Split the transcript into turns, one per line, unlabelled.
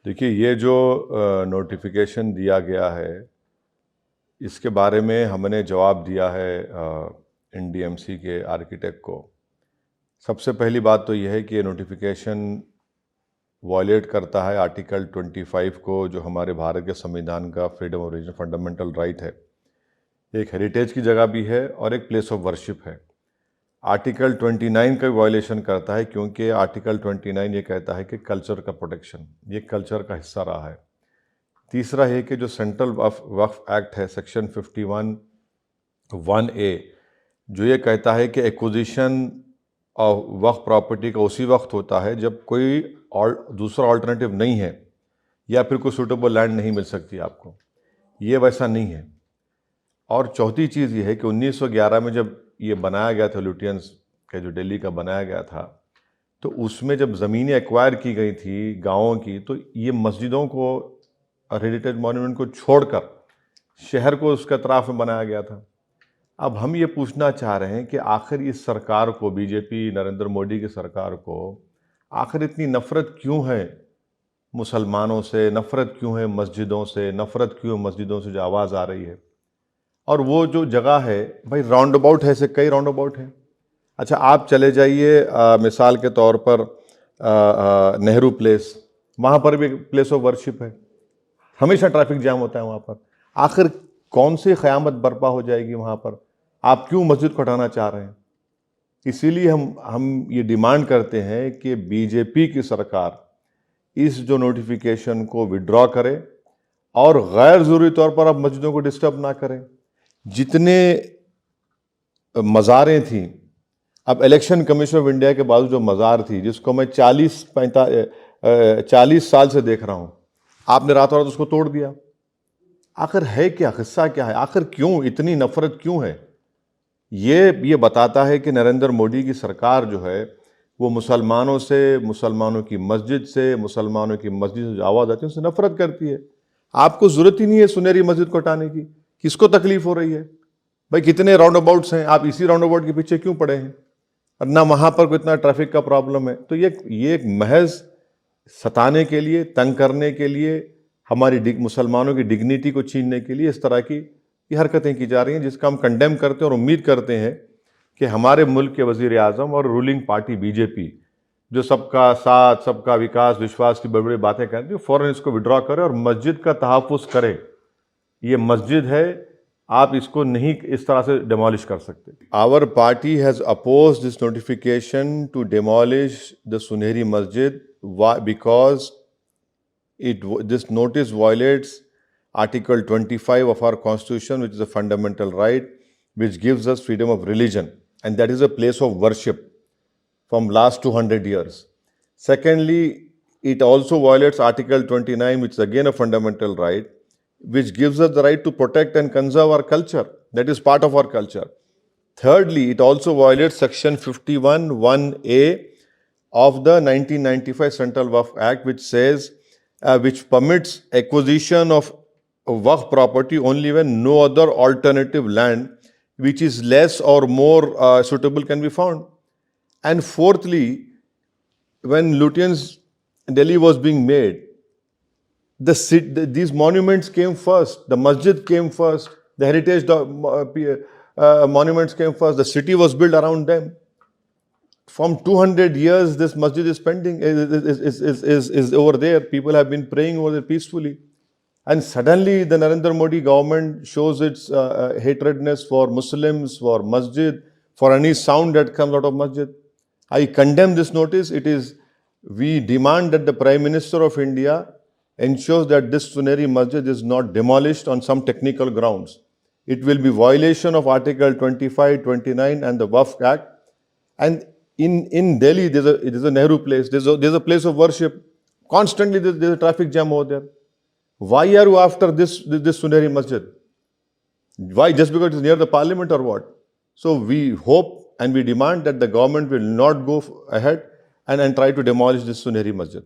देखिए, ये जो नोटिफिकेशन दिया गया है, इसके बारे में हमने जवाब दिया है एनडीएमसी के आर्किटेक्ट को। सबसे पहली बात तो यह है कि ये नोटिफिकेशन वॉयलेट करता है आर्टिकल 25 को, जो हमारे भारत के संविधान का freedom of religion fundamental right है। एक हेरिटेज की जगह भी है और एक प्लेस ऑफ वर्शिप है। आर्टिकल 29 का वायलेशन करता है, क्योंकि आर्टिकल 29 ये कहता है कि कल्चर का प्रोटेक्शन, ये कल्चर का हिस्सा रहा है। तीसरा है कि जो सेंट्रल वक्फ एक्ट है, सेक्शन 51(1)(a), जो ये कहता है कि एक्विजिशन ऑफ वक्फ प्रॉपर्टी का उसी वक्त होता है जब कोई दूसरा ऑल्टरनेटिव नहीं है या फिर कोई सूटेबल लैंड नहीं मिल सकती आपको। ये वैसा नहीं है। और चौथी चीज़ ये है कि 1911 में जब ये बनाया गया था, लुटियंस का जो दिल्ली का बनाया गया था, तो उसमें जब ज़मीनें एक्वायर की गई थी गाँवों की, तो ये मस्जिदों को और हेरिटेज मॉन्यूमेंट को छोड़कर शहर को उसके अतराफ में बनाया गया था। अब हम ये पूछना चाह रहे हैं कि आखिर इस सरकार को, बीजेपी नरेंद्र मोदी की सरकार को, आखिर इतनी नफ़रत क्यों है मुसलमानों से, नफ़रत क्यों है मस्जिदों से, नफ़रत क्यों है मस्जिदों से जो आवाज़ आ रही है। और वो जो जगह है भाई, राउंड अबाउट है, ऐसे कई राउंड अबाउट हैं। अच्छा, आप चले जाइए मिसाल के तौर पर नेहरू प्लेस, वहाँ पर भी एक प्लेस ऑफ वर्शिप है, हमेशा ट्रैफिक जाम होता है वहाँ पर। आखिर कौन सी क़यामत बर्पा हो जाएगी वहाँ पर? आप क्यों मस्जिद को हटाना चाह रहे हैं? इसीलिए हम ये डिमांड करते हैं कि बीजेपी की सरकार इस जो नोटिफिकेशन को विड्रॉ करे और गैर ज़रूरी तौर पर अब मस्जिदों को डिस्टर्ब ना करें। जितने मज़ारें थी, अब इलेक्शन कमीशन ऑफ इंडिया के बाद जो मज़ार थी, जिसको मैं 40 साल से देख रहा हूँ, आपने रातों रात उसको तोड़ दिया। आखिर है क्या, हिस्सा क्या है? आखिर क्यों इतनी नफ़रत क्यों है? ये बताता है कि नरेंद्र मोदी की सरकार जो है वो मुसलमानों से, मुसलमानों की मस्जिद से, मुसलमानों की मस्जिद से जो आवाज़ आती है उससे नफ़रत करती है। आपको ज़रूरत ही नहीं है सुनहरी मस्जिद को हटाने की, किसको तकलीफ़ हो रही है? भाई कितने राउंड अबाउट्स हैं, आप इसी राउंड अबाउट के पीछे क्यों पड़े हैं? और ना वहाँ पर कितना ट्रैफिक का प्रॉब्लम है। तो ये एक महज सताने के लिए, तंग करने के लिए, हमारी मुसलमानों की डिग्निटी को छीनने के लिए इस तरह की ये हरकतें की जा रही हैं, जिसका हम कंडेम करते हैं और उम्मीद करते हैं कि हमारे मुल्क के वज़ीर आज़म और रूलिंग पार्टी बीजेपी, जो सबका साथ, सबका विकास, विश्वास की बड़ी बड़ी बातें करती है, फ़ौरन इसको विड्रॉ करे और मस्जिद का तहफ़्फ़ुज़ करे। ये मस्जिद है, आप इसको नहीं इस तरह से डिमोलिश कर सकते। Our party has opposed this notification to demolish the Sunehri Masjid because this notice violates Article 25 of our Constitution, which is a fundamental right, which gives us freedom of religion, and that is a place of worship from last 200 years. Secondly, it also violates Article 29, which is again a fundamental right, which gives us the right to protect and conserve our culture. That is part of our culture. Thirdly, it also violates Section 51(1)(a) of the 1995 Central Waqf Act, which says, which permits acquisition of waqf property only when no other alternative land which is less or more suitable can be found. And fourthly, when Lutyens Delhi was being made, these monuments came first. The masjid came first. The heritage monuments came first. The city was built around them. From 200 years, this masjid is pending, is over there. People have been praying over there peacefully. And suddenly the Narendra Modi government shows its hatredness for Muslims, for masjid, for any sound that comes out of masjid. I condemn this notice. We demand that the Prime Minister of India ensures that this Suneri masjid is not demolished on some technical grounds. It will be violation of Article 25, 29 and the Waqf Act. And in Delhi, there's a Nehru place, there's a place of worship. Constantly there's a traffic jam over there. Why are you after this Suneri Masjid? Why? Just because it's near the parliament or what? So we hope and we demand that the government will not go ahead and try to demolish this Suneri Masjid.